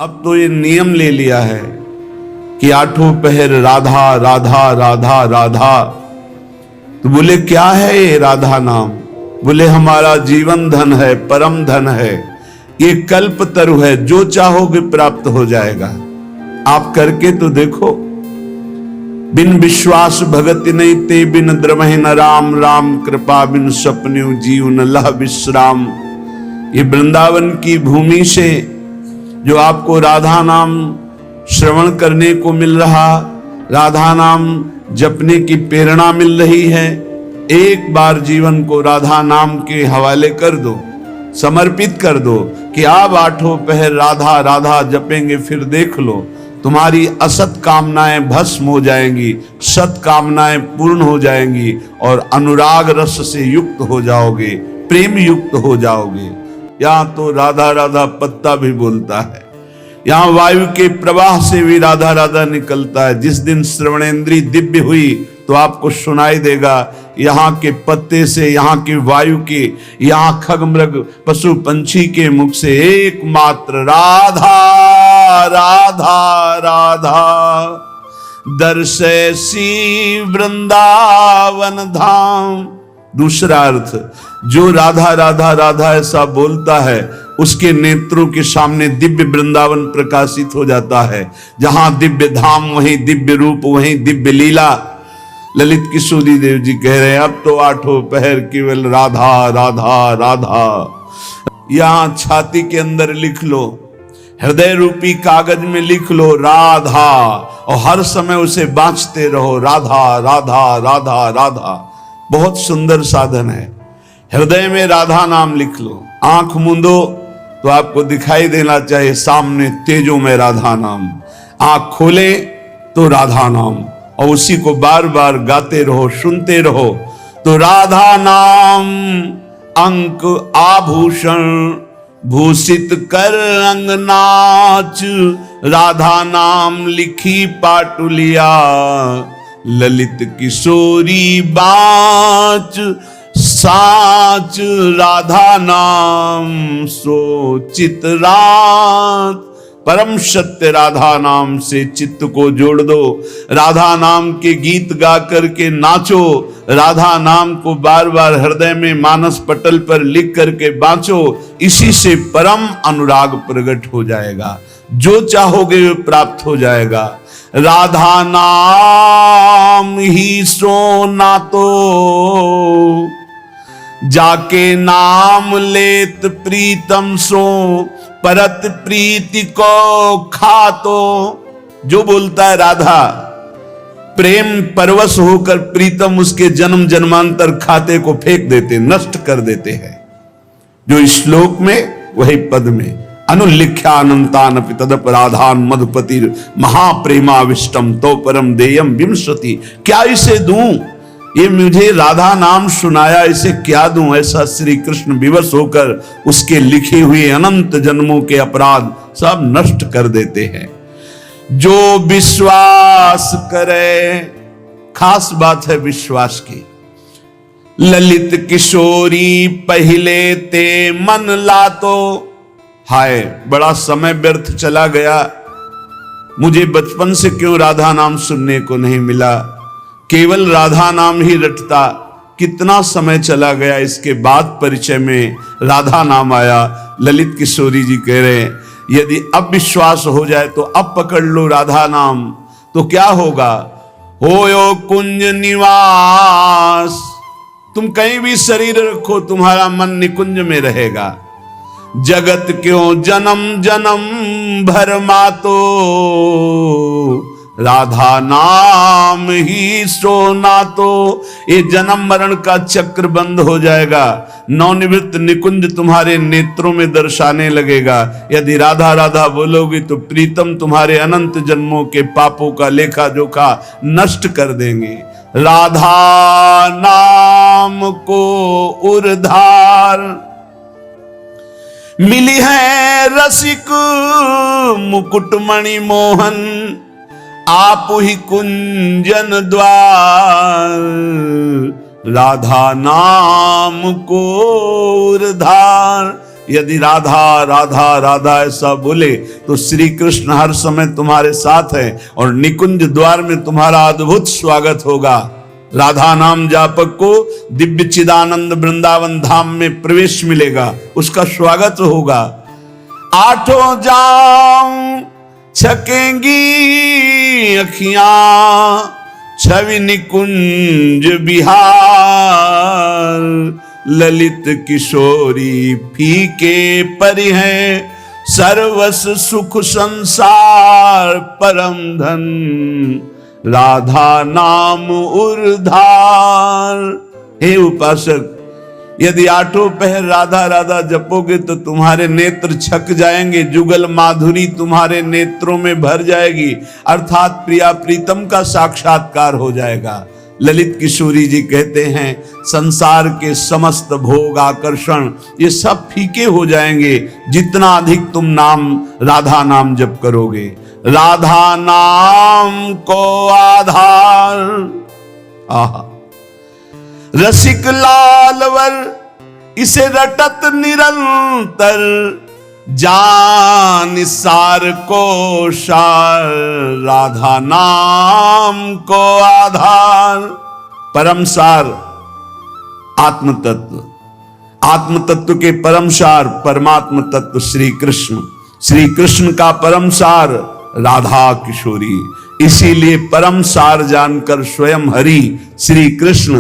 अब तो ये नियम ले लिया है कि आठों पहर राधा राधा राधा राधा। तो बोले क्या है ये राधा नाम? बोले हमारा जीवन धन है, परम धन है, ये कल्प तरु है, जो चाहोगे प्राप्त हो जाएगा। आप करके तो देखो। बिन विश्वास भगति नहीं ते, बिन द्रमहि न राम, राम कृपा बिन सपन्यु जीव न लह विश्राम। ये वृंदावन की भूमि से जो आपको राधा नाम श्रवण करने को मिल रहा, राधा नाम जपने की प्रेरणा मिल रही है, एक बार जीवन को राधा नाम के हवाले कर दो, समर्पित कर दो कि आप आठों पहर राधा राधा जपेंगे, फिर देख लो तुम्हारी असत कामनाएं भस्म हो जाएंगी, सत कामनाएं पूर्ण हो जाएंगी और अनुराग रस से युक्त हो जाओगे, प्रेम युक्त हो जाओगे। यहां तो राधा राधा पत्ता भी बोलता है, यहां वायु के प्रवाह से भी राधा राधा निकलता है। जिस दिन श्रवणेंद्री दिव्य हुई तो आपको सुनाई देगा यहाँ के पत्ते से, यहाँ के वायु के, यहाँ खग मृग पशु पंछी के मुख से एकमात्र राधा राधा राधा। दर्शैसी वृंदावन धाम। दूसरा अर्थ, जो राधा राधा राधा ऐसा बोलता है उसके नेत्रों के सामने दिव्य वृंदावन प्रकाशित हो जाता है। जहां दिव्य धाम वहीं दिव्य रूप, वहीं दिव्य लीला। ललित किशोरी देव जी कह रहे हैं अब तो आठों पहर केवल राधा राधा राधा। यहां छाती के अंदर लिख लो, हृदय रूपी कागज में लिख लो राधा, और हर समय उसे बांचते रहो, राधा राधा राधा राधा। बहुत सुंदर साधन है। हृदय में राधा नाम लिख लो, आंख मूंदो तो आपको दिखाई देना चाहिए सामने तेजों में राधा नाम, आंख खोले तो राधा नाम, और उसी को बार बार गाते रहो, सुनते रहो। तो राधा नाम अंक आभूषण भूषित कर अंगनाच, राधा नाम लिखी पाटुलिया, ललित किशोरी बाच साच, राधा नाम सो चितरात। परम सत्य राधा नाम से चित्त को जोड़ दो, राधा नाम के गीत गा करके नाचो, राधा नाम को बार बार हृदय में मानस पटल पर लिख करके बांचो। इसी से परम अनुराग प्रकट हो जाएगा, जो चाहोगे वो प्राप्त हो जाएगा। राधा नाम ही सोना तो जाके नाम लेत प्रीतम सो, परत प्रीति को खातो। जो बोलता है राधा, प्रेम परवश होकर प्रीतम उसके जन्म जन्मांतर खाते को फेंक देते, नष्ट कर देते हैं। जो श्लोक में वही पद में, अनुलिख्यानंतान तदपराधान मधुपतिर महाप्रेमाविष्टम तो परम देयम विंशति। क्या इसे दूं? ये मुझे राधा नाम सुनाया, इसे क्या दूं? ऐसा श्री कृष्ण विवश होकर उसके लिखे हुए अनंत जन्मों के अपराध सब नष्ट कर देते हैं। जो विश्वास करे, खास बात है विश्वास की। ललित किशोरी पहले ते मन लातो। हाय बड़ा समय व्यर्थ चला गया, मुझे बचपन से क्यों राधा नाम सुनने को नहीं मिला, केवल राधा नाम ही रटता। कितना समय चला गया, इसके बाद परिचय में राधा नाम आया। ललित किशोरी जी कह रहे हैं यदि अब विश्वास हो जाए तो अब पकड़ लो राधा नाम, तो क्या होगा। होयो कुंज निवास, तुम कहीं भी शरीर रखो तुम्हारा मन निकुंज में रहेगा। जगत क्यों जन्म जन्म भर मातो, राधा नाम ही सोना तो। ये जन्म मरण का चक्र बंद हो जाएगा, नवनिवृत्त निकुंज तुम्हारे नेत्रों में दर्शाने लगेगा। यदि राधा राधा बोलोगी तो प्रीतम तुम्हारे अनंत जन्मों के पापों का लेखा जोखा नष्ट कर देंगे। राधा नाम को उर्धार मिली है रसिक मुकुटमणि मोहन, आप ही कुंजन द्वार। राधा नाम को उर्धार, यदि राधा राधा राधा ऐसा बोले तो श्री कृष्ण हर समय तुम्हारे साथ है और निकुंज द्वार में तुम्हारा अद्भुत स्वागत होगा। राधा नाम जापक को दिव्य चिदानंद वृंदावन धाम में प्रवेश मिलेगा, उसका स्वागत होगा। आठों जाम छकेंगी अखियां छवि निकुंज बिहार, ललित किशोरी फीके परि हैं सर्वस सुख संसार परम धन, राधा नाम उर्धार। हे उपासक, यदि आठों पहर राधा राधा जपोगे तो तुम्हारे नेत्र छक जाएंगे, जुगल माधुरी तुम्हारे नेत्रों में भर जाएगी, अर्थात प्रिया प्रीतम का साक्षात्कार हो जाएगा। ललित किशोरी जी कहते हैं संसार के समस्त भोग आकर्षण ये सब फीके हो जाएंगे जितना अधिक तुम नाम राधा नाम जप करोगे। राधा नाम को आधार, आहा रसिक लालवर इसे रटत निरंतर, जान सार को सार राधा नाम को आधार। परम सार आत्म तत्व, आत्म तत्व के परम सार परमात्म तत्व श्री कृष्ण, श्री कृष्ण का परम सार राधा किशोरी। इसीलिए परम सार जानकर स्वयं हरि श्री कृष्ण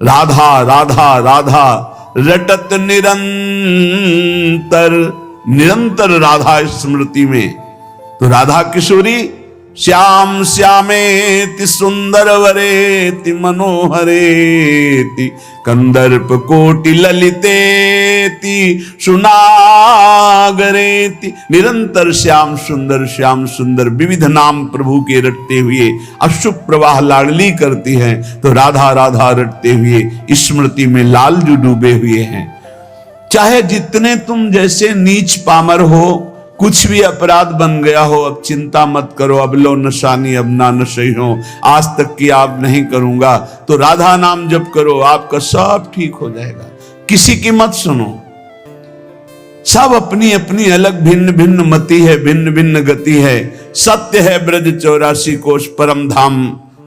राधा राधा राधा रटत निरंतर, निरंतर राधा स्मृति में। तो राधा किशोरी श्याम श्यामेति सुंदर वरेति मनोहरेति, कंदर्प कोटि ललितेति सुनागरेति। निरंतर श्याम सुंदर विविध नाम प्रभु के रटते हुए अशुभ प्रवाह लाडली करती हैं, तो राधा राधा रटते हुए स्मृति में लालजू डूबे हुए हैं। चाहे जितने तुम जैसे नीच पामर हो, कुछ भी अपराध बन गया हो, अब चिंता मत करो, अब लो नशानी अब ना नशई हो, आज तक की आप नहीं करूंगा, तो राधा नाम जप करो, आपका सब ठीक हो जाएगा। किसी की मत सुनो, सब अपनी अपनी अलग भिन्न भिन्न मति है, भिन्न भिन्न गति है। सत्य है ब्रज 84 कोश परम धाम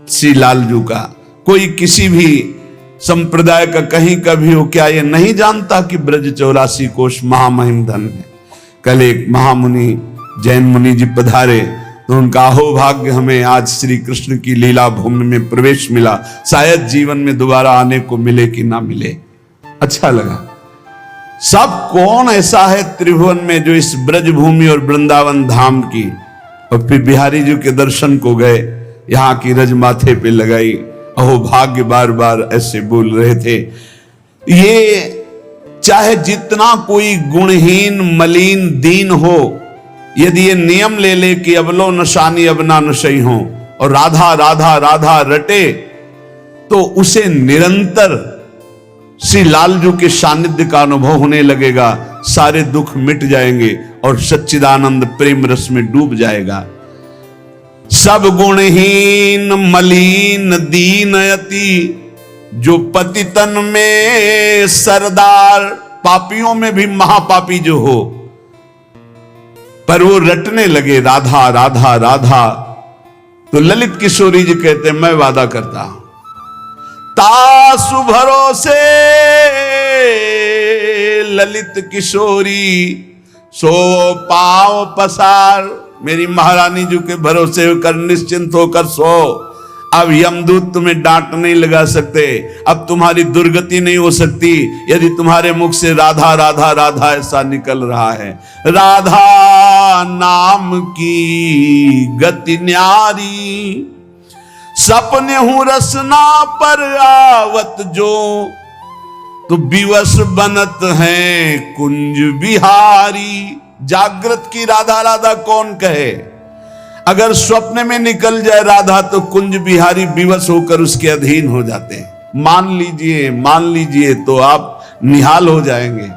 श्री लालजू का। कोई किसी भी संप्रदाय का कहीं का भी हो, क्या ये नहीं जानता कि ब्रज 84 कोश महामहिम धन है। कल एक महामुनि जैन मुनि जी पधारे तो उनका अहोभाग्य हमें आज श्री कृष्ण की लीला भूमि में प्रवेश मिला, शायद जीवन में दोबारा आने को मिले कि ना मिले। अच्छा लगा। सब कौन ऐसा है त्रिभुवन में जो इस ब्रज भूमि और वृंदावन धाम की, और फिर बिहारी जी के दर्शन को गए, यहाँ की रज माथे पे लगाई, अहोभाग्य बार बार ऐसे बोल रहे थे। ये चाहे जितना कोई गुणहीन मलिन दीन हो, यदि ये नियम ले ले कि अब लो नशानी अब ना नशई हो और राधा राधा राधा रटे, तो उसे निरंतर श्री लालजू के सानिध्य का अनुभव होने लगेगा, सारे दुख मिट जाएंगे और सच्चिदानंद प्रेम रस में डूब जाएगा। सब गुणहीन मलिन दीन अति, जो पतितन में सरदार, पापियों में भी महापापी जो हो, पर वो रटने लगे राधा राधा राधा, तो ललित किशोरी जी कहते मैं वादा करता हूं तासु भरोसे ललित किशोरी सो पाव पसार। मेरी महारानी जी के भरोसे होकर निश्चिंत होकर सो। अब यमदूत तुम्हें डांट नहीं लगा सकते, अब तुम्हारी दुर्गति नहीं हो सकती यदि तुम्हारे मुख से राधा राधा राधा ऐसा निकल रहा है। राधा नाम की गति न्यारी, सपने हूं रसना पर आवत जो, तो विवश बनत है कुंज बिहारी। जागृत की राधा राधा कौन कहे, अगर स्वप्न में निकल जाए राधा तो कुंज बिहारी विवश होकर उसके अधीन हो जाते हैं। मान लीजिए तो आप निहाल हो जाएंगे।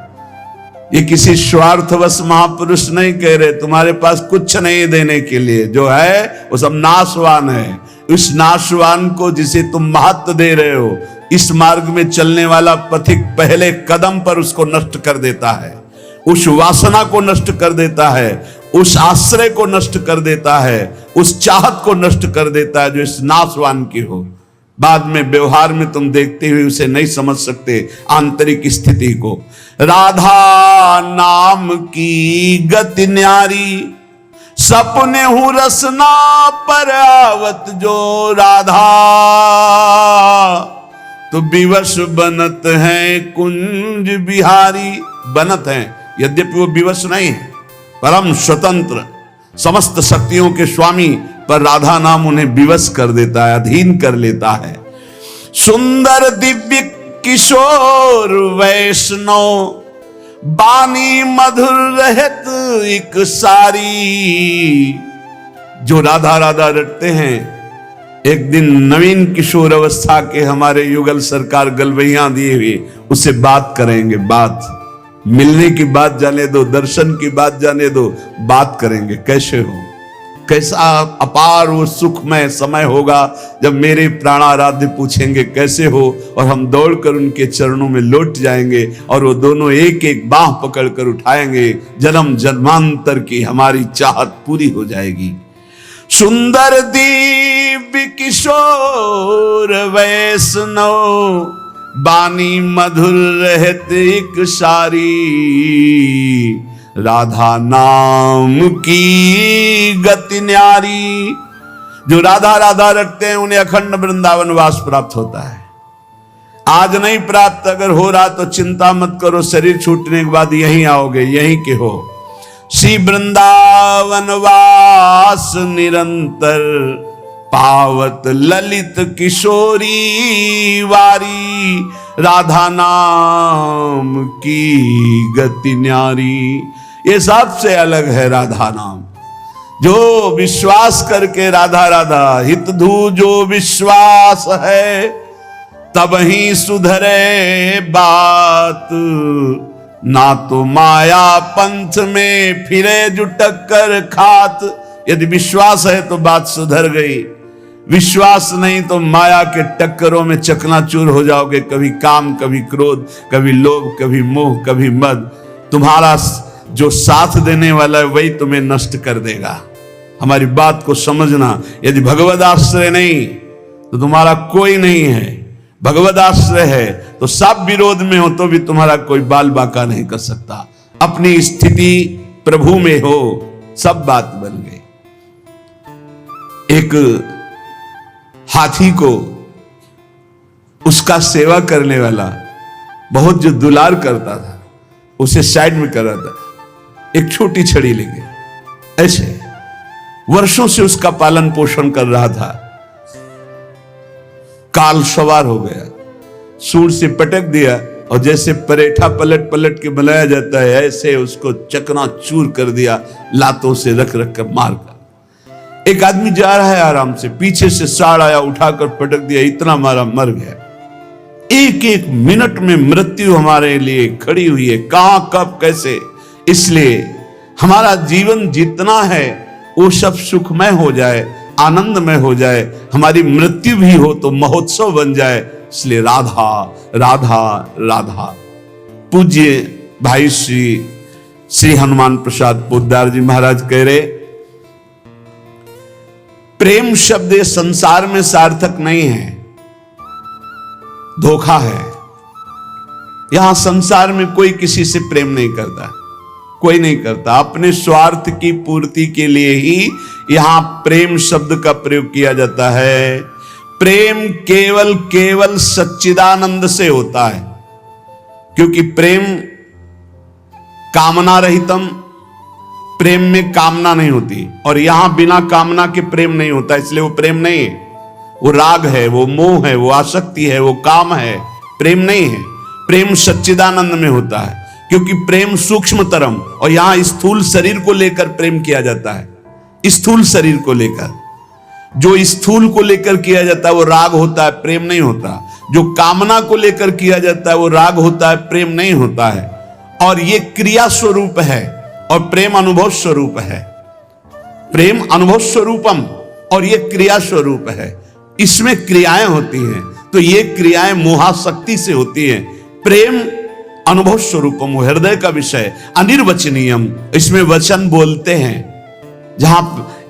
ये किसी स्वार्थवश महापुरुष नहीं कह रहे, तुम्हारे पास कुछ नहीं देने के लिए, जो है वो सब नाशवान है। उस नाशवान को जिसे तुम महत्व दे रहे हो, इस मार्ग में चलने वाला पथिक पहले कदम पर उसको नष्ट कर देता है। उस वासना को नष्ट कर देता है, उस आश्रय को नष्ट कर देता है, उस चाहत को नष्ट कर देता है जो इस नाशवान की हो। बाद में व्यवहार में तुम देखते हुए उसे नहीं समझ सकते आंतरिक स्थिति को। राधा नाम की गति न्यारी, सपने हूं रसना पर आवत जो राधा, तो विवश बनत है कुंज बिहारी। बनत हैं, यद्यपि वो विवश नहीं है, परम स्वतंत्र समस्त शक्तियों के स्वामी, पर राधा नाम उन्हें विवश कर देता है, अधीन कर लेता है। सुंदर दिव्य किशोर वैष्णव, बानी मधुर रहत एक सारी। जो राधा राधा रटते हैं, एक दिन नवीन किशोर अवस्था के हमारे युगल सरकार गलवैया दिए हुए उसे बात करेंगे। बात मिलने की बात जाने दो, दर्शन की बात जाने दो, बात करेंगे कैसे हो। कैसा अपार वो सुखमय समय होगा जब मेरे प्राणाराध्य पूछेंगे कैसे हो, और हम दौड़कर उनके चरणों में लौट जाएंगे और वो दोनों एक एक बाह पकड़कर उठाएंगे। जन्म जन्मांतर की हमारी चाहत पूरी हो जाएगी। सुंदर दिव्य किशोर वैष्णव, बानी मधुर रहते एक सारी। राधा नाम की गति न्यारी। जो राधा राधा रटते हैं उन्हें अखंड वृंदावन वास प्राप्त होता है। आज नहीं प्राप्त, अगर हो रहा तो चिंता मत करो, शरीर छूटने के बाद यहीं आओगे, यहीं के हो। श्री वृंदावन वास निरंतर, पावत ललित किशोरी वारी। राधा नाम की गति न्यारी। ये सबसे अलग है राधा नाम। जो विश्वास करके राधा राधा हित धू जो विश्वास है, तब ही सुधरे बात। ना तो माया पंथ में फिरे जो टक्कर खात। यदि विश्वास है तो बात सुधर गई, विश्वास नहीं तो माया के टक्करों में चकनाचूर हो जाओगे। कभी काम, कभी क्रोध, कभी लोभ, कभी मोह, कभी मद। तुम्हारा जो साथ देने वाला है वही तुम्हें नष्ट कर देगा। हमारी बात को समझना। यदि भगवद आश्रय नहीं तो तुम्हारा कोई नहीं है, भगवद आश्रय है तो सब विरोध में हो तो भी तुम्हारा कोई बाल बाका नहीं कर सकता। अपनी स्थिति प्रभु में हो, सब बात बन गई। एक हाथी को उसका सेवा करने वाला बहुत जो दुलार करता था, उसे साइड में कर रहा था, एक छोटी छड़ी लेके ऐसे वर्षों से उसका पालन पोषण कर रहा था। काल सवार हो गया, सूर से पटक दिया और जैसे परेठा पलट पलट के बनाया जाता है ऐसे उसको चकनाचूर कर दिया, लातों से रख रख कर मार कर। एक आदमी जा रहा है आराम से, पीछे से साड़ आया, उठाकर पटक दिया, इतना मारा, मर गया। एक एक मिनट में मृत्यु हमारे लिए खड़ी हुई है, कहां कब कैसे। इसलिए हमारा जीवन जितना है वो सब सुखमय हो जाए, आनंदमय हो जाए। हमारी मृत्यु भी हो तो महोत्सव बन जाए। इसलिए राधा राधा राधा। पूज्य भाई श्री हनुमान प्रसाद पोद्दार जी महाराज कह रहे, प्रेम शब्द संसार में सार्थक नहीं है, धोखा है। यहां संसार में कोई किसी से प्रेम नहीं करता, कोई नहीं करता। अपने स्वार्थ की पूर्ति के लिए ही यहां प्रेम शब्द का प्रयोग किया जाता है। प्रेम केवल केवल सच्चिदानंद से होता है, क्योंकि प्रेम कामना रहितम, प्रेम में कामना नहीं होती, और यहां बिना कामना के प्रेम नहीं होता, इसलिए वो प्रेम नहीं है। वो राग है, वो मोह है, वो आसक्ति है, वो काम है, प्रेम नहीं है। प्रेम सच्चिदानंद में होता है, क्योंकि प्रेम सूक्ष्मतरम, और यहां स्थूल शरीर को लेकर प्रेम किया जाता है। स्थूल शरीर को लेकर, जो स्थूल को लेकर किया जाता है वो राग होता है, प्रेम नहीं होता। जो कामना को लेकर किया जाता है वो राग होता है, प्रेम नहीं होता है। और ये क्रिया स्वरूप है और प्रेम अनुभव स्वरूप है। प्रेम अनुभव स्वरूपम और ये क्रिया स्वरूप है। इसमें क्रियाएं होती हैं, तो ये क्रियाएं मोहाशक्ति से होती हैं। प्रेम अनुभव स्वरूपम, हृदय का विषय, अनिर्वचनीयम, इसमें वचन बोलते हैं। जहां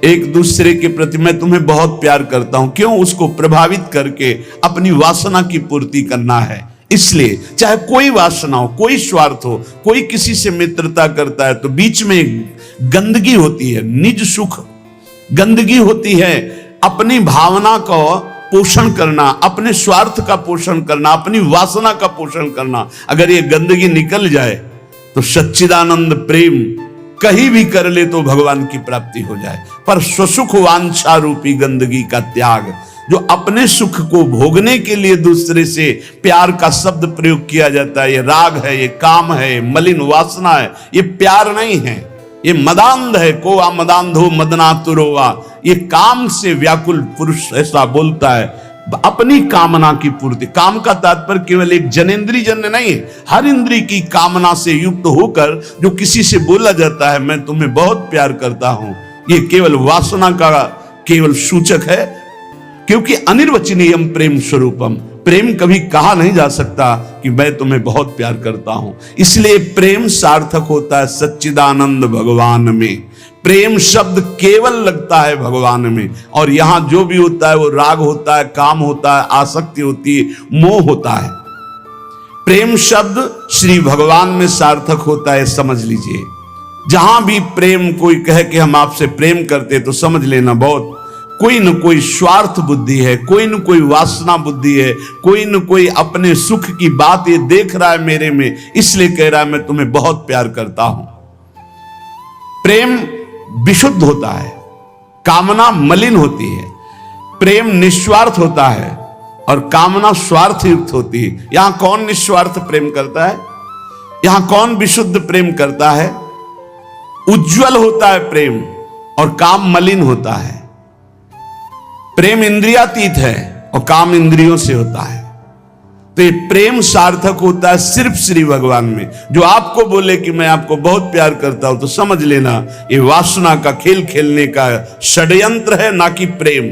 एक दूसरे के प्रति मैं तुम्हें बहुत प्यार करता हूं, क्यों? उसको प्रभावित करके अपनी वासना की पूर्ति करना है। इसलिए चाहे कोई वासना हो, कोई स्वार्थ हो, कोई किसी से मित्रता करता है तो बीच में गंदगी होती है, निज सुख, गंदगी होती है, अपनी भावना को पोषण करना, अपने स्वार्थ का पोषण करना, अपनी वासना का पोषण करना। अगर ये गंदगी निकल जाए तो सच्चिदानंद प्रेम कहीं भी कर ले तो भगवान की प्राप्ति हो जाए। पर स्वसुख वांछा रूपी गंदगी का त्याग, जो अपने सुख को भोगने के लिए दूसरे से प्यार का शब्द प्रयोग किया जाता है, ये राग है, ये काम है, मलिन वासना है, ये प्यार नहीं है, ये मदांध है। को आ मदांधो मदनातुरोवा, ये काम से व्याकुल पुरुष ऐसा बोलता है, अपनी कामना की पूर्ति। काम का तात्पर्य केवल एक जनेंद्रिय जन्य नहीं है, हर इंद्रिय की कामना से युक्त होकर जो किसी से बोला जाता है मैं तुम्हें बहुत प्यार करता हूं, ये केवल वासना का केवल सूचक है। क्योंकि अनिर्वचनीयम प्रेम स्वरूपम, प्रेम कभी कहा नहीं जा सकता कि मैं तुम्हें बहुत प्यार करता हूं। इसलिए प्रेम सार्थक होता है सच्चिदानंद भगवान में। प्रेम शब्द केवल लगता है भगवान में, और यहां जो भी होता है वो राग होता है, काम होता है, आसक्ति होती है, मोह होता है। प्रेम शब्द श्री भगवान में सार्थक होता है, समझ लीजिए। जहां भी प्रेम कोई कहे कि हम आपसे प्रेम करते, तो समझ लेना बहुत कोई न कोई स्वार्थ बुद्धि है, कोई न कोई वासना बुद्धि है, कोई न कोई अपने सुख की बात ये देख रहा है मेरे में, इसलिए कह रहा है मैं तुम्हें बहुत प्यार करता हूं। प्रेम विशुद्ध होता है, कामना मलिन होती है। प्रेम निस्वार्थ होता है और कामना स्वार्थ युक्त होती है। यहां कौन निस्वार्थ प्रेम करता है? यहां कौन विशुद्ध प्रेम करता है? उज्जवल होता है प्रेम और काम मलिन होता है। प्रेम इंद्रियातीत है और काम इंद्रियों से होता है। तो ये प्रेम सार्थक होता है सिर्फ श्री भगवान में। जो आपको बोले कि मैं आपको बहुत प्यार करता हूं, तो समझ लेना ये वासना का खेल खेलने का षड्यंत्र है, ना कि प्रेम।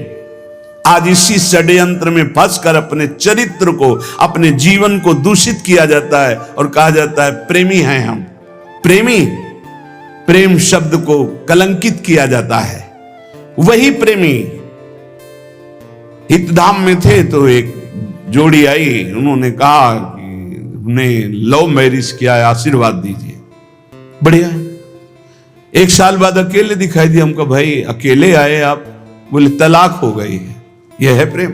आज इसी षड्यंत्र में फंसकर अपने चरित्र को, अपने जीवन को दूषित किया जाता है और कहा जाता है प्रेमी हैं हम। प्रेमी, प्रेम शब्द को कलंकित किया जाता है। वही प्रेमी हितधाम में थे तो एक जोड़ी आई, उन्होंने कहा कि उन्हें लव मैरिज किया है, आशीर्वाद दीजिए। बढ़िया है। एक साल बाद अकेले दिखाई दिया हमको, भाई अकेले आए आप? बोले तलाक हो गई है। यह है प्रेम।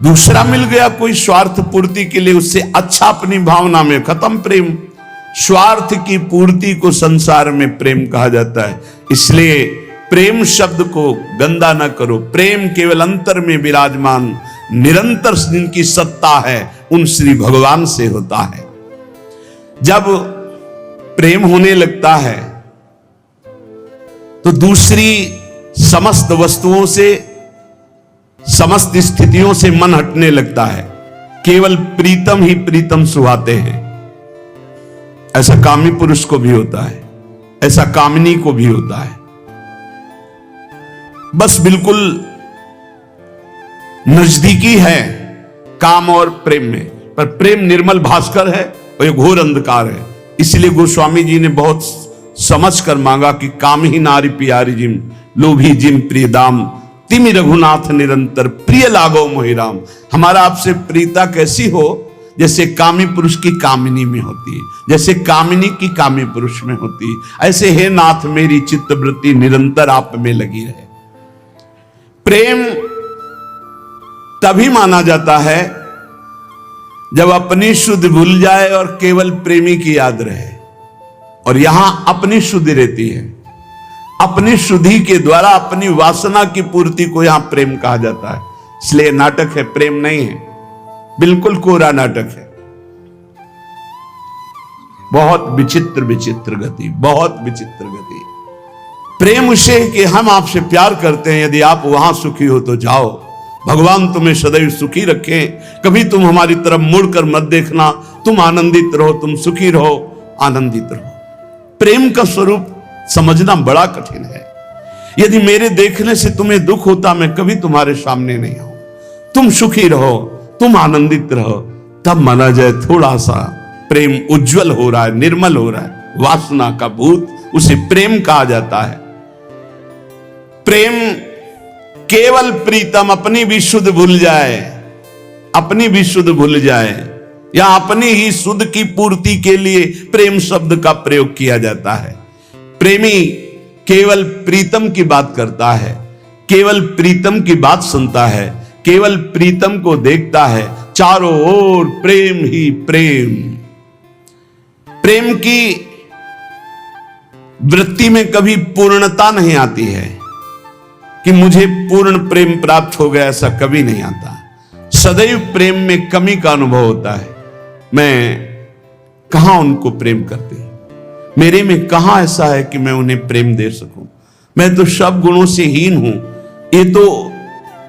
दूसरा मिल गया कोई स्वार्थ पूर्ति के लिए, उससे अच्छा अपनी भावना में, खत्म प्रेम। स्वार्थ की पूर्ति को संसार में प्रेम कहा जाता है। इसलिए प्रेम शब्द को गंदा न करो। प्रेम केवल अंतर में विराजमान निरंतर जिनकी सत्ता है उन श्री भगवान से होता है। जब प्रेम होने लगता है तो दूसरी समस्त वस्तुओं से, समस्त स्थितियों से मन हटने लगता है। केवल प्रीतम ही प्रीतम सुहाते हैं। ऐसा कामी पुरुष को भी होता है, ऐसा कामिनी को भी होता है। बस बिल्कुल नजदीकी है काम और प्रेम में, पर प्रेम निर्मल भास्कर है और ये घोर अंधकार है। इसलिए गोस्वामी जी ने बहुत समझ कर मांगा कि काम ही नारी प्यारी जिम, लोभी जिम प्रिय दाम, तिमि रघुनाथ निरंतर प्रिय लागो मोहिराम। हमारा आपसे प्रीता कैसी हो? जैसे कामी पुरुष की कामिनी में होती है, जैसे कामिनी की कामी पुरुष में होती है, ऐसे हे नाथ मेरी चित्त वृत्ति निरंतर आप में लगी रहे। प्रेम तभी माना जाता है जब अपनी शुद्ध भूल जाए और केवल प्रेमी की याद रहे। और यहां अपनी शुद्धि रहती है। अपनी शुद्धि के द्वारा अपनी वासना की पूर्ति को यहां प्रेम कहा जाता है। इसलिए नाटक है, प्रेम नहीं है, बिल्कुल कोरा नाटक है। बहुत विचित्र विचित्र गति, बहुत विचित्र गति। प्रेम उसे कि हम आपसे प्यार करते हैं, यदि आप वहां सुखी हो तो जाओ, भगवान तुम्हें सदैव सुखी रखें, कभी तुम हमारी तरफ मुड़कर मत देखना, तुम आनंदित रहो, तुम सुखी रहो, आनंदित रहो। प्रेम का स्वरूप समझना बड़ा कठिन है। यदि मेरे देखने से तुम्हें दुख होता, मैं कभी तुम्हारे सामने नहीं आऊं। तुम सुखी रहो, तुम आनंदित रहो, तब माना जाए थोड़ा सा प्रेम उज्जवल हो रहा है, निर्मल हो रहा है, वासना का भूत, उसे प्रेम कहा जाता है। प्रेम केवल प्रीतम अपनी भी शुद्ध भूल जाए, अपनी भी शुद्ध भूल जाए, या अपनी ही शुद्ध की पूर्ति के लिए प्रेम शब्द का प्रयोग किया जाता है। प्रेमी केवल प्रीतम की बात करता है, केवल प्रीतम की बात सुनता है, केवल प्रीतम को देखता है, चारों ओर प्रेम ही प्रेम। प्रेम की वृत्ति में कभी पूर्णता नहीं आती है कि मुझे पूर्ण प्रेम प्राप्त हो गया, ऐसा कभी नहीं आता। सदैव प्रेम में कमी का अनुभव होता है। मैं कहां उनको प्रेम करती, मेरे में कहां ऐसा है कि मैं उन्हें प्रेम दे सकूं। मैं तो सब गुणों से हीन हूं, ये तो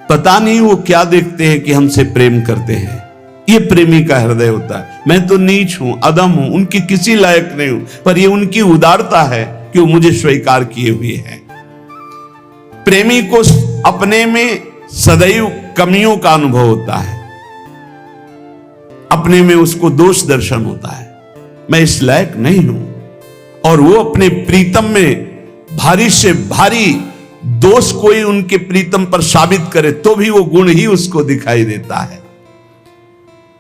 पता नहीं वो क्या देखते हैं कि हमसे प्रेम करते हैं। ये प्रेमी का हृदय होता है। मैं तो नीच हूं, अदम हूं, उनकी किसी लायक नहीं हूं, पर ये उनकी उदारता है कि वो मुझे स्वीकार किए हुए हैं। प्रेमी को अपने में सदैव कमियों का अनुभव होता है, अपने में उसको दोष दर्शन होता है, मैं इस लायक नहीं हूं। और वो अपने प्रीतम में भारी से भारी दोष कोई उनके प्रीतम पर साबित करे तो भी वो गुण ही उसको दिखाई देता है।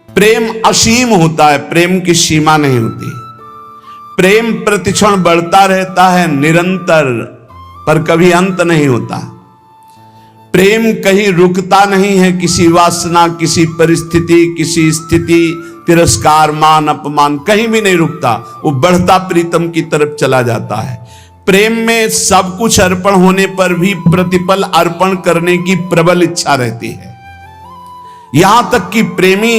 प्रेम असीम होता है, प्रेम की सीमा नहीं होती। प्रेम प्रतिक्षण बढ़ता रहता है निरंतर, पर कभी अंत नहीं होता। प्रेम कहीं रुकता नहीं है, किसी वासना, किसी परिस्थिति, किसी स्थिति, तिरस्कार, मान, अपमान, कहीं भी नहीं रुकता। वो बढ़ता प्रीतम की तरफ चला जाता है। प्रेम में सब कुछ अर्पण होने पर भी प्रतिपल अर्पण करने की प्रबल इच्छा रहती है। यहां तक कि प्रेमी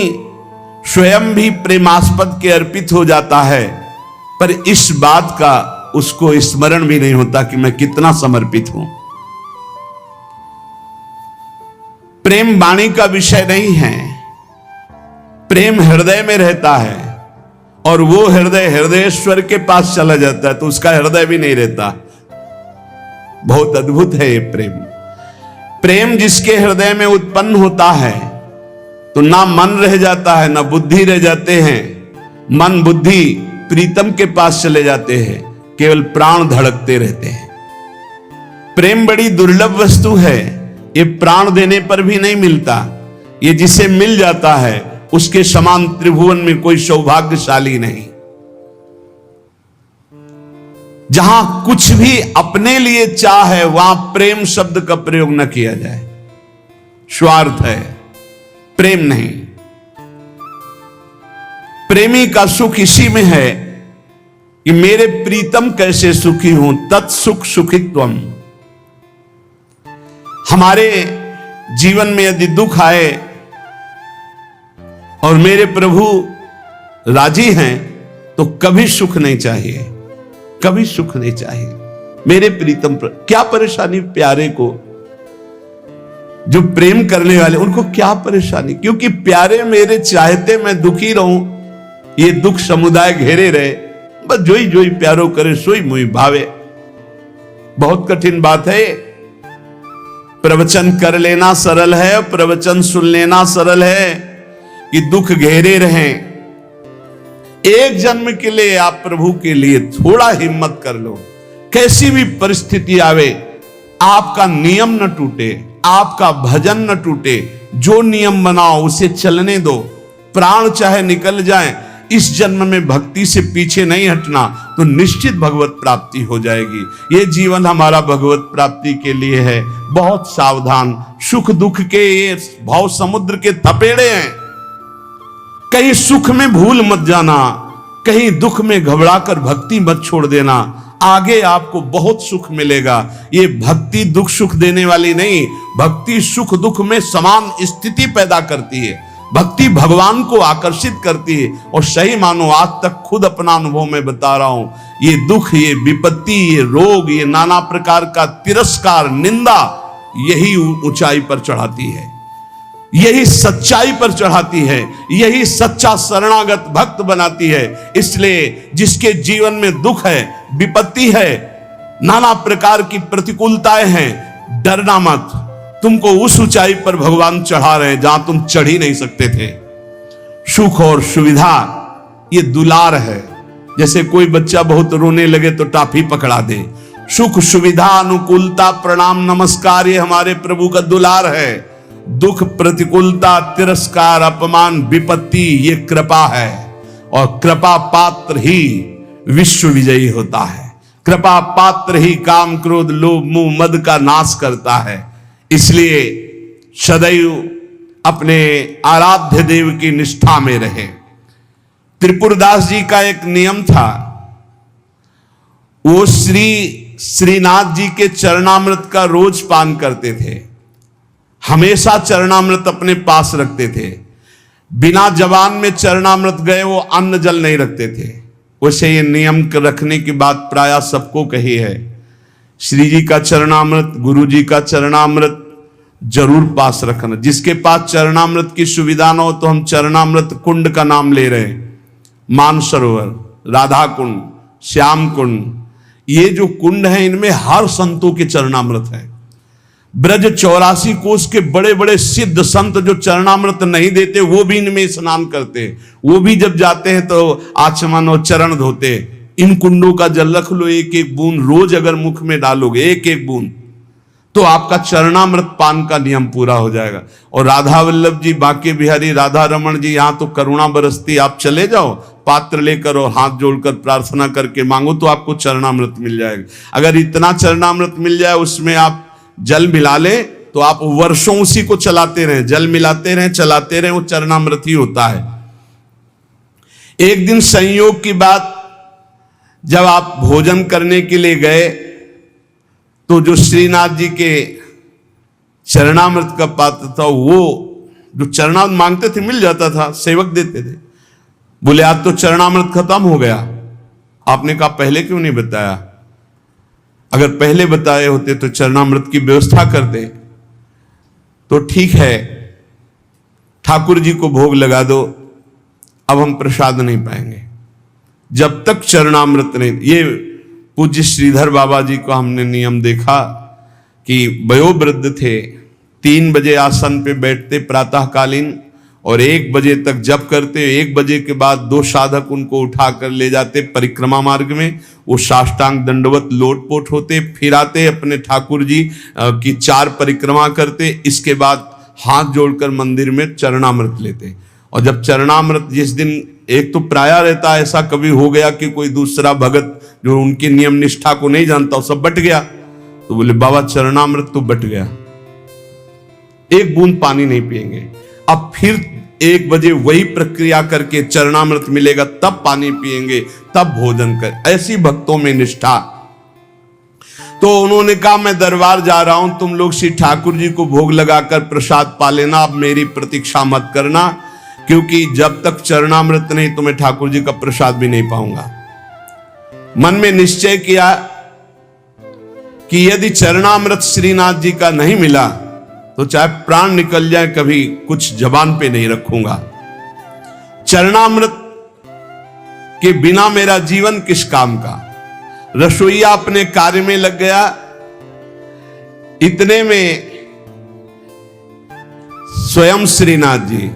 स्वयं भी प्रेमास्पद के अर्पित हो जाता है, पर इस बात का उसको स्मरण भी नहीं होता कि मैं कितना समर्पित हूं। प्रेम वाणी का विषय नहीं है, प्रेम हृदय में रहता है, और वो हृदय हृदयेश्वर के पास चला जाता है तो उसका हृदय भी नहीं रहता। बहुत अद्भुत है ये प्रेम। प्रेम जिसके हृदय में उत्पन्न होता है तो ना मन रह जाता है, ना बुद्धि रह जाते हैं। मन बुद्धि प्रीतम के पास चले जाते हैं, केवल प्राण धड़कते रहते हैं। प्रेम बड़ी दुर्लभ वस्तु है, ये प्राण देने पर भी नहीं मिलता। ये जिसे मिल जाता है उसके समान त्रिभुवन में कोई सौभाग्यशाली नहीं। जहां कुछ भी अपने लिए चाह है वहां प्रेम शब्द का प्रयोग न किया जाए। स्वार्थ है, प्रेम नहीं। प्रेमी का सुख इसी में है कि मेरे प्रीतम कैसे सुखी हूं, तत्सुख सुखित्वम। हमारे जीवन में यदि दुख आए और मेरे प्रभु राजी हैं तो कभी सुख नहीं चाहिए, कभी सुख नहीं चाहिए। मेरे प्रीतम क्या परेशानी प्यारे को, जो प्रेम करने वाले उनको क्या परेशानी, क्योंकि प्यारे मेरे चाहते मैं दुखी रहूं, ये दुख समुदाय घेरे रहे, बस जोई जोई प्यारो करे सोई मुई भावे। बहुत कठिन बात है। प्रवचन कर लेना सरल है, प्रवचन सुन लेना सरल है कि दुख घेरे रहें। एक जन्म के लिए आप प्रभु के लिए थोड़ा हिम्मत कर लो। कैसी भी परिस्थिति आवे, आपका नियम न टूटे, आपका भजन न टूटे। जो नियम बनाओ उसे चलने दो, प्राण चाहे निकल जाए, इस जन्म में भक्ति से पीछे नहीं हटना तो निश्चित भगवत प्राप्ति हो जाएगी। ये जीवन हमारा भगवत प्राप्ति के लिए है। बहुत सावधान, सुख दुख के ये भाव समुद्र के थपेड़े हैं। कहीं सुख में भूल मत जाना, कहीं दुख में घबराकर भक्ति मत छोड़ देना। आगे आपको बहुत सुख मिलेगा। ये भक्ति दुख सुख देने वाली नहीं, भक्ति सुख दुख में समान स्थिति पैदा करती है। भक्ति भगवान को आकर्षित करती है। और सही मानो आज तक खुद अपना अनुभव में बता रहा हूं, ये दुख, ये विपत्ति, ये रोग, ये नाना प्रकार का तिरस्कार, निंदा, यही ऊंचाई पर चढ़ाती है, यही सच्चाई पर चढ़ाती है, यही सच्चा शरणागत भक्त बनाती है। इसलिए जिसके जीवन में दुख है, विपत्ति है, नाना प्रकार की प्रतिकूलताएं हैं, डरना मत। तुमको उस ऊंचाई पर भगवान चढ़ा रहे हैं जहां तुम चढ़ ही नहीं सकते थे। सुख और सुविधा ये दुलार है। जैसे कोई बच्चा बहुत रोने लगे तो टाफी पकड़ा दे। सुख सुविधा अनुकूलता प्रणाम नमस्कार ये हमारे प्रभु का दुलार है। दुख प्रतिकूलता तिरस्कार अपमान विपत्ति ये कृपा है। और कृपा पात्र ही विश्व विजयी होता है। कृपा पात्र ही काम क्रोध लोभ मोह मद का नाश करता है। इसलिए सदैव अपने आराध्य देव की निष्ठा में रहे। त्रिपुरदास जी का एक नियम था, वो श्रीनाथ जी के चरणामृत का रोज पान करते थे। हमेशा चरणामृत अपने पास रखते थे। बिना जबान में चरणामृत गए वो अन्न जल नहीं रखते थे। वैसे ये नियम रखने की बात प्राय सबको कही है। श्री जी का चरणामृत गुरु जी का चरणामृत जरूर पास रखना। जिसके पास चरणामृत की सुविधा न हो तो हम चरणामृत कुंड का नाम ले रहे हैं। मानसरोवर, राधा कुंड, श्याम कुंड, ये जो कुंड है इनमें हर संतों के चरणामृत है। ब्रज 84 कोस के बड़े बड़े सिद्ध संत जो चरणामृत नहीं देते वो भी इनमें स्नान करते। वो भी जब जाते हैं तो आचमन और चरण धोते। इन कुंडों का जल रख लो, एक एक बूंद रोज अगर मुख में डालोगे एक एक बूंद तो आपका चरणामृत पान का नियम पूरा हो जाएगा। और राधा वल्लभ जी, बांके बिहारी राधा रमन जी, यहां तो करुणा बरसती। आप चले जाओ पात्र लेकर और हाथ जोड़कर प्रार्थना करके मांगो तो आपको चरणामृत मिल जाएगा। अगर इतना चरणामृत मिल जाए उसमें आप जल मिला ले तो आप वर्षों उसी को चलाते रहें, जल मिलाते रहें चलाते रहें, वो चरणामृत ही होता है। एक दिन संयोग की बात, जब आप भोजन करने के लिए गए तो जो श्रीनाथ जी के चरणामृत का पात्र था, वो जो चरणामृत मांगते थे मिल जाता था, सेवक देते थे। बोले आज तो चरणामृत खत्म हो गया। आपने कहा पहले क्यों नहीं बताया? अगर पहले बताए होते तो चरणामृत की व्यवस्था कर दे तो ठीक है, ठाकुर जी को भोग लगा दो, अब हम प्रसाद नहीं पाएंगे जब तक चरणामृत नहीं। ये पूज्य श्रीधर बाबा जी को हमने नियम देखा कि वयोवृद्ध थे, 3 बजे आसन पे बैठते प्रातःकालीन और 1 बजे तक जप करते। 1 बजे के बाद 2 साधक उनको उठाकर ले जाते परिक्रमा मार्ग में। वो साष्टांग दंडवत लोटपोट होते, फिर आते अपने ठाकुर जी की 4 परिक्रमा करते। इसके बाद हाथ जोड़कर मंदिर में चरणामृत लेते। और जब चरणामृत जिस दिन, एक तो प्राय रहता है ऐसा कभी हो गया कि कोई दूसरा भगत जो उनके नियम निष्ठा को नहीं जानता वो सब बट गया, तो बोले बाबा चरणामृत तो बट गया, 1 बूंद पानी नहीं पिएंगे। अब फिर 1 बजे वही प्रक्रिया करके चरणामृत मिलेगा तब पानी पिएंगे, तब भोजन कर। ऐसी भक्तों में निष्ठा। तो उन्होंने कहा मैं दरबार जा रहा हूं, तुम लोग श्री ठाकुर जी को भोग लगाकर प्रसाद पा लेना, अब मेरी प्रतीक्षा मत करना, क्योंकि जब तक चरणामृत नहीं तो मैं ठाकुर जी का प्रसाद भी नहीं पाऊंगा। मन में निश्चय किया कि यदि चरणामृत श्रीनाथ जी का नहीं मिला तो चाहे प्राण निकल जाए कभी कुछ जबान पे नहीं रखूंगा। चरणामृत के बिना मेरा जीवन किस काम का। रसोईया अपने कार्य में लग गया। इतने में स्वयं श्रीनाथ जी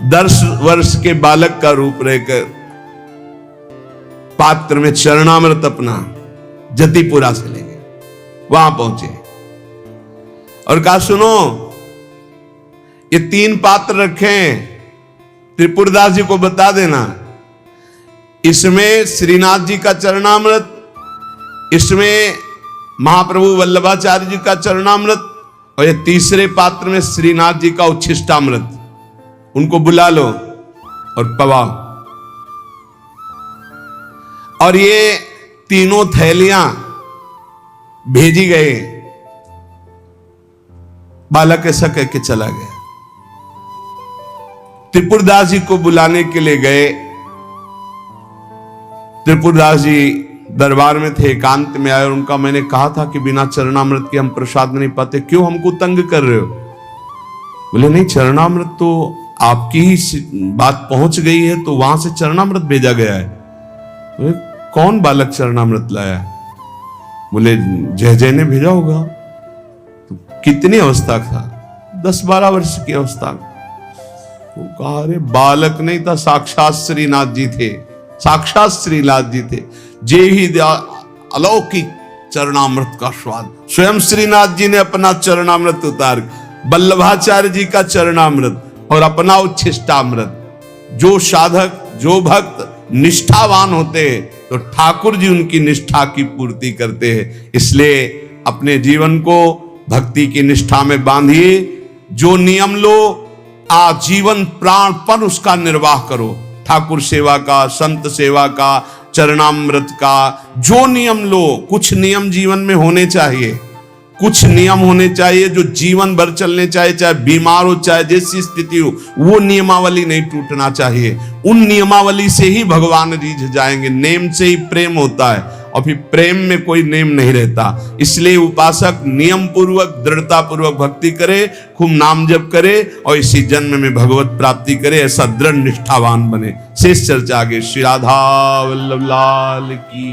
10 वर्ष के बालक का रूप रहकर पात्र में चरणामृत अपना जतिपुरा से ले गए। वहां पहुंचे और कहा सुनो, ये 3 पात्र रखे, त्रिपुरदास जी को बता देना, इसमें श्रीनाथ जी का चरणामृत, इसमें महाप्रभु वल्लभाचार्य जी का चरणामृत, और ये तीसरे पात्र में श्रीनाथ जी का उच्छिष्टामृत। उनको बुला लो और पवाओ। और ये तीनों थैलियां भेजी गए। बालक ऐसा कह के चला गया। त्रिपुरदास जी को बुलाने के लिए गए। त्रिपुरदास जी दरबार में थे, एकांत में आए और उनका मैंने कहा था कि बिना चरणामृत के हम प्रसाद नहीं पाते, क्यों हमको तंग कर रहे हो? बोले नहीं, चरणामृत तो आपकी ही बात पहुंच गई है तो वहां से चरणामृत भेजा गया है। बोले कौन बालक चरणामृत लाया? बोले जय जय ने भेजा होगा। तो कितनी अवस्था था? 10-12 वर्ष की अवस्था। वो कहा अरे बालक नहीं था, साक्षात श्रीनाथ जी थे, साक्षात श्रीनाथ जी थे। जे ही अलौकिक चरणामृत का स्वाद, स्वयं श्रीनाथ जी ने अपना चरणामृत उतार, वल्लभाचार्य जी का चरणामृत और अपना उच्छिष्टामृत। जो साधक, जो भक्त निष्ठावान होते हैं तो ठाकुर जी उनकी निष्ठा की पूर्ति करते हैं। इसलिए अपने जीवन को भक्ति की निष्ठा में बांधिए। जो नियम लो, आजीवन प्राणपण उसका निर्वाह करो। ठाकुर सेवा का, संत सेवा का, चरणामृत का जो नियम लो, कुछ नियम जीवन में होने चाहिए, कुछ नियम होने चाहिए जो जीवन भर चलने चाहिए, चाहे बीमार हो चाहे जैसी स्थिति हो, वो नियमावली नहीं टूटना चाहिए। उन नियमावली से ही भगवान रीझ जाएंगे। नेम से ही प्रेम होता है और फिर प्रेम में कोई नेम नहीं रहता। इसलिए उपासक नियम पूर्वक, दृढ़ता पूर्वक भक्ति करे, खूब नाम जप करे और इसी जन्म में भगवत प्राप्ति करे, ऐसा दृढ़ निष्ठावान बने। शेष चर्चा आगे। श्री राधा वल्लभ लाल की।